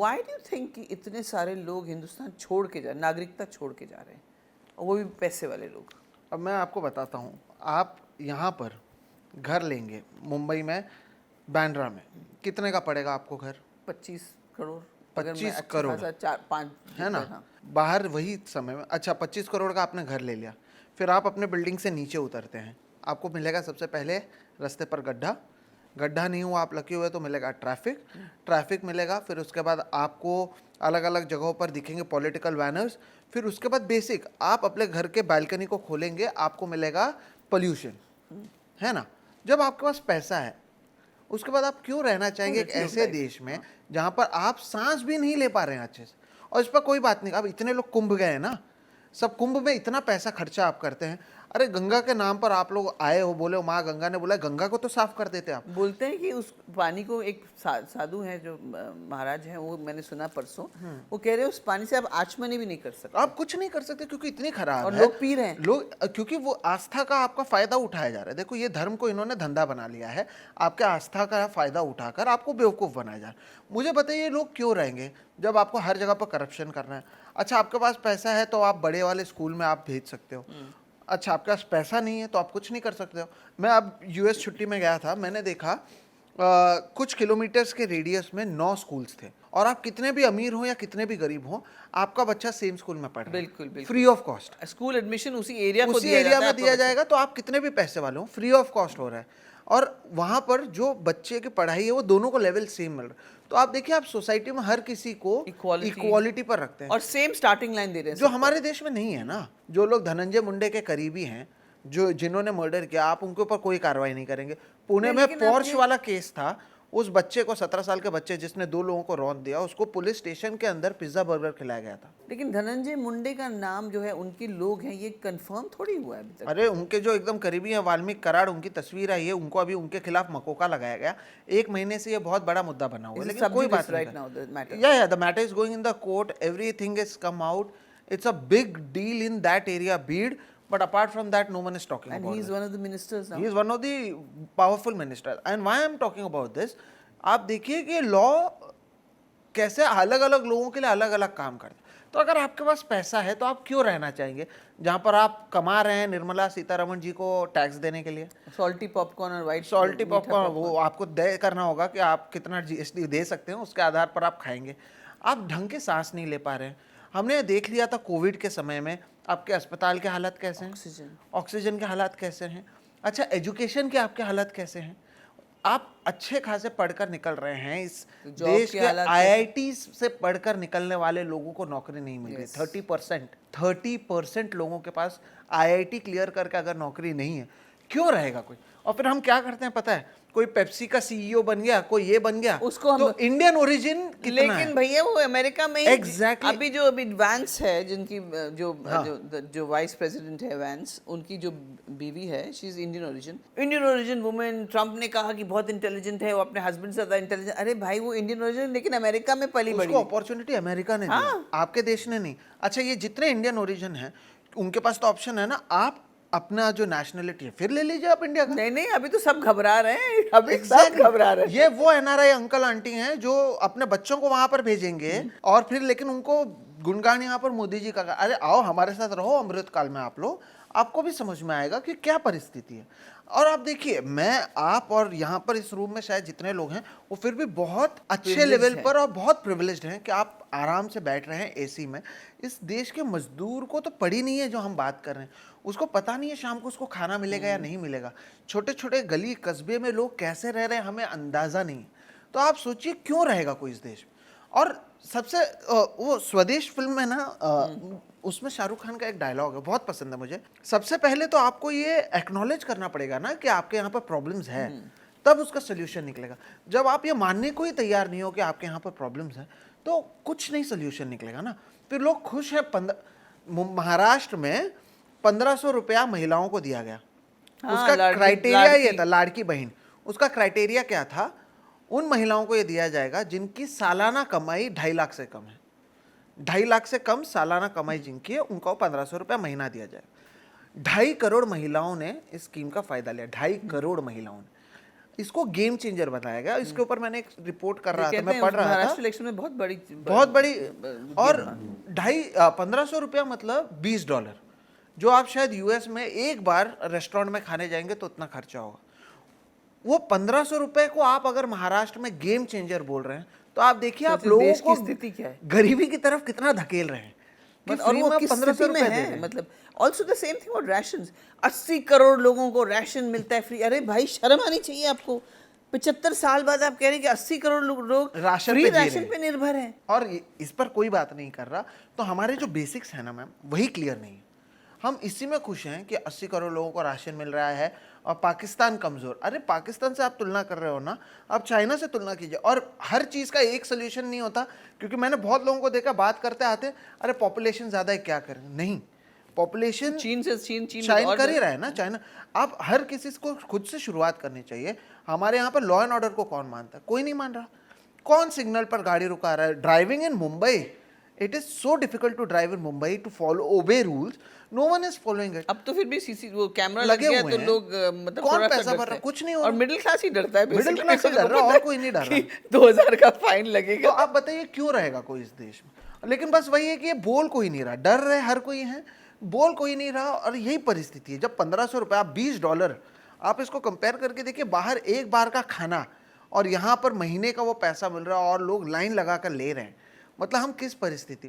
Why do you think कि इतने सारे लोग हिंदुस्तान छोड़ के जा, नागरिकता छोड़ के जा रहे हैं, और वो भी पैसे वाले लोग? अब मैं आपको बताता हूँ, आप यहाँ पर घर लेंगे मुंबई में, बांद्रा में, कितने का पड़ेगा आपको घर? 25 करोड़। अगर मैं 25 अच्छा करोड़ खासा 4-5 है ना। बाहर वही समय में, अच्छा 25 करोड़ का आपने घर ले लिया, फिर आप अपने बिल्डिंग से नीचे उतरते हैं, आपको मिलेगा सबसे पहले रास्ते पर गड्ढा, गड्ढा नहीं हुआ आप लकी हुए तो मिलेगा ट्रैफिक, ट्रैफिक मिलेगा, फिर उसके बाद आपको अलग अलग जगहों पर दिखेंगे पॉलिटिकल बैनर्स, फिर उसके बाद बेसिक आप अपने घर के बालकनी को खोलेंगे, आपको मिलेगा पोल्यूशन, है ना। जब आपके पास पैसा है, उसके बाद आप क्यों रहना चाहेंगे एक ऐसे देश में जहां पर आप सांस भी नहीं ले पा रहे हैं अच्छे से? और इस पर कोई बात नहीं, अब इतने लोग कुंभ गए हैं ना, सब कुंभ में इतना पैसा खर्चा आप करते हैं, अरे गंगा के नाम पर आप लोग आए हो, बोले माँ गंगा ने बोला गंगा को तो साफ कर देते आप। बोलते हैं कि उस पानी को एक साधु हैं जो महाराज हैं, वो मैंने सुना परसों, वो कह रहे हैं उस पानी से आप आचमनी भी नहीं कर सकते, आप कुछ नहीं कर सकते क्योंकि इतनी खराब और है। लोग पी रहे हैं, लोग, क्योंकि वो आस्था का आपका फायदा उठाया जा रहा है। देखो ये धर्म को इन्होंने धंधा बना लिया है, आपके आस्था का फायदा उठाकर आपको बेवकूफ़ बनाया जा रहा है। मुझे बताइए लोग क्यों रहेंगे जब आपको हर जगह पर करप्शन करना है? अच्छा आपके पास पैसा है तो आप बड़े वाले स्कूल में आप भेज सकते हो, अच्छा आपके पास पैसा नहीं है तो आप कुछ नहीं कर सकते हो। मैं अब यूएस छुट्टी में गया था, मैंने देखा कुछ किलोमीटर्स के रेडियस में 9 स्कूल्स थे, और आप कितने भी अमीर हो या कितने भी गरीब हो, आपका बच्चा सेम स्कूल में पढ़ रहा है, बिल्कुल बिल्कुल free of cost. School admission उसी एरिया को उसी दिया एरिया जाता है में दिया आपका जाएगा, तो आप कितने भी पैसे वाले हो फ्री ऑफ कॉस्ट हो रहा है, और वहां पर जो बच्चे की पढ़ाई है वो दोनों को लेवल सेम मिल रहा है। तो आप देखिए आप सोसाइटी में हर किसी को इक्वालिटी पर रखते हैं, और सेम स्टार्टिंग लाइन दे रहे हैं जो हमारे देश में नहीं है ना। जो लोग धनंजय मुंडे के करीबी हैं, जो जिन्होंने मर्डर किया, आप उनके ऊपर कोई कार्रवाई नहीं करेंगे। पुणे में पोर्श वाला केस था, उस बच्चे को 17 साल के बच्चे जिसने 2 लोगों को रौंद दिया, उसको पुलिस स्टेशन के अंदर पिज्जा बर्गर खिलाया गया था। लेकिन धनंजय मुंडे का नाम जो है, उनके लोग हैं, ये कंफर्म थोड़ी हुआ है अभी तक। अरे उनके जो एकदम करीबी हैं, वाल्मीकि कराड़, उनकी तस्वीर आई है, उनको अभी उनके खिलाफ मकोका लगाया गया। 1 महीने से ये बहुत बड़ा मुद्दा बना हुआ है, लेकिन कोई बात नहीं। The matter is going in the court, everything is come out, it's a big deal in that area Beed, but apart from that no one is talking and about he is it. one of the ministers now. He is one of the powerful ministers. And why I am talking about this, आप देखिए कि law कैसे अलग अलग लोगों के लिए अलग अलग काम करता है। तो अगर आपके पास पैसा है तो आप क्यों रहना चाहेंगे जहां पर आप कमा रहे हैं निर्मला सीतारमण जी को टैक्स देने के लिए? सॉल्टी पॉपकॉर्न और वाइट सॉल्टी पॉपकॉर्न वो आपको तय करना होगा कि आप कितना जीएसटी दे सकते हैं, उसके आधार पर आप खाएंगे। आप ढंग के सांस नहीं ले पा रहे हैं। हमने देख लिया था कोविड के समय में आपके अस्पताल के हालत कैसे हैं, ऑक्सीजन के हालात कैसे हैं, अच्छा एजुकेशन के आपके हालत कैसे हैं। आप अच्छे खासे पढ़कर निकल रहे हैं, इस देश के आईआईटी से पढ़कर निकलने वाले लोगों को नौकरी नहीं मिल रही। 30% लोगों के पास आईआईटी क्लियर करके अगर नौकरी नहीं है, क्यों रहेगा कोई? और फिर हम क्या करते हैं पता है, कोई पेप्सी का सीईओ बन गया, कोई ये बन गया, उसको तो इंडियन ओरिजिन कितना लेकिन है? भैया वो अमेरिका में Exactly. अभी वैंस है, जिनकी जो वाइस प्रेसिडेंट है वैंस, उनकी जो बीवी है, she is Indian origin women. Trump ने कहा कि बहुत इंटेलिजेंट है, वो अपने हस्बैंड से ज्यादा इंटेलिजेंट। अरे भाई वो इंडियन ओरिजिन, लेकिन अमेरिका में पली बड़ी। उसको अपॉर्चुनिटी अमेरिका ने दी, आपके देश ने नहीं। अच्छा ये जितने इंडियन ओरिजिन है उनके पास तो ऑप्शन है ना, आप अपना जो नेशनलिटी है फिर ले लीजिए आप इंडिया का। नहीं अभी तो सब घबरा रहे हैं, अभी सब घबरा रहे हैं। ये वो एनआरआई अंकल आंटी हैं जो अपने बच्चों को वहां पर भेजेंगे और फिर लेकिन उनको गुणगान यहाँ पर मोदी जी का। अरे आओ हमारे साथ रहो अमृत काल में आप लोग, आपको भी समझ में आएगा कि क्या परिस्थिति है। और आप देखिए मैं आप और यहाँ पर इस रूम में शायद जितने लोग हैं वो फिर भी बहुत अच्छे लेवल पर और बहुत प्रिविलेज्ड हैं कि आप आराम से बैठ रहे हैं एसी में। इस देश के मजदूर को तो पड़ी नहीं है जो हम बात कर रहे हैं, उसको पता नहीं है शाम को उसको खाना मिलेगा या नहीं मिलेगा। छोटे छोटे गली कस्बे में लोग कैसे रह रहे हैं हमें अंदाजा नहीं। तो आप सोचिए क्यों रहेगा कोई इस देश में। और सबसे वो स्वदेश फिल्म में ना उसमें शाहरुख खान का एक डायलॉग है बहुत पसंद है मुझे। सबसे पहले तो आपको ये एक्नॉलेज करना पड़ेगा ना कि आपके यहाँ पर प्रॉब्लम्स है, तब उसका सोल्यूशन निकलेगा। जब आप ये मानने को ही तैयार नहीं हो कि आपके यहाँ पर प्रॉब्लम्स है तो कुछ नहीं सोल्यूशन निकलेगा ना। फिर लोग खुश है। महाराष्ट्र में 1500 रुपया महिलाओं को दिया गया। उसका क्राइटेरिया ये था, लाड़की बहन, उसका क्राइटेरिया क्या था, उन महिलाओं को ये दिया जाएगा जिनकी सालाना कमाई 2.5 लाख से कम है। 2.5 लाख से कम सालाना कमाई जिनकी है उनको 1500 रुपया महीना दिया जाएगा। 2.5 करोड़ महिलाओं ने इस स्कीम का फायदा लिया, 2.5 करोड़ महिलाओं ने। इसको गेम चेंजर बताया गया। इसके ऊपर मैंने एक रिपोर्ट कर रहा था, कहते मैं हैं पढ़ रहा था, महाराष्ट्र इलेक्शन में बहुत बड़ी और 1500 रुपया मतलब $20, जो आप शायद यूएस में एक बार रेस्टोरेंट में खाने जाएंगे तो उतना खर्चा होगा। वो 1500 रुपए को आप अगर महाराष्ट्र में गेम चेंजर बोल रहे हैं, तो आप देखिए आप लोगों देश को की स्थिति क्या है, गरीबी की तरफ कितना धकेल रहे हैं कि और फ्री वो में किस 1500 स्थिति में रुपए दे रहे है। हैं। मतलब ऑल्सो द सेम थिंग और राशंस, 80 करोड़ लोगों को राशन मिलता है फ्री। अरे भाई शर्म आनी चाहिए आपको, 75 साल बाद आप कह रहे हैं कि 80 करोड़ लोग राशन फ्री पे जी रहे राशन हैं। पे निर्भर हैं। और इस पर कोई बात नहीं कर रहा, तो हमारे जो बेसिक्स है ना मैम, वही क्लियर नहीं है। हम इसी में खुश हैं कि 80 करोड़ लोगों को राशन मिल रहा है और पाकिस्तान कमजोर। अरे पाकिस्तान से आप तुलना कर रहे हो ना, आप चाइना से तुलना कीजिए। और हर चीज़ का एक सोल्यूशन नहीं होता, क्योंकि मैंने बहुत लोगों को देखा बात करते आते, अरे पॉपुलेशन ज़्यादा है क्या करें। नहीं, पॉपुलेशन चीन चाइना कर ही रहा है ना, चाइना। आप हर किसी को खुद से शुरुआत करनी चाहिए। हमारे यहाँ पर लॉ एंड ऑर्डर को कौन मानता है? कोई नहीं मान रहा। कौन सिग्नल पर गाड़ी रुका रहा है? Driving in Mumbai, it is so difficult to drive in Mumbai, to follow obey rules, no one is following it. अब तो फिर भी सीसी वो कैमरा लगे लग गया हुए तो हैं। लोग मतलब कौन थोड़ा सा पैसा भर डरते रहा है? हैं। कुछ नहीं हो और रहा। मिडिल क्लास ही डरता है मिडिल basically। क्लास ही डर रहा है, और कोई नहीं डर रहा। 2000 का फाइन तो लगेगा। आप बताइए क्यों रहेगा कोई इस देश में? लेकिन बस वही है कि ये बोल कोई नहीं रहा, डर रहे हर कोई है, बोल कोई नहीं रहा। और यही परिस्थिति है। जब 1500 रुपये, आप $20, आप इसको कंपेयर करके देखिए, बाहर एक बार का खाना और यहाँ पर महीने का वो पैसा मिल रहा है और लोग लाइन लगा कर ले रहे हैं। मतलब हम किस परिस्थिति में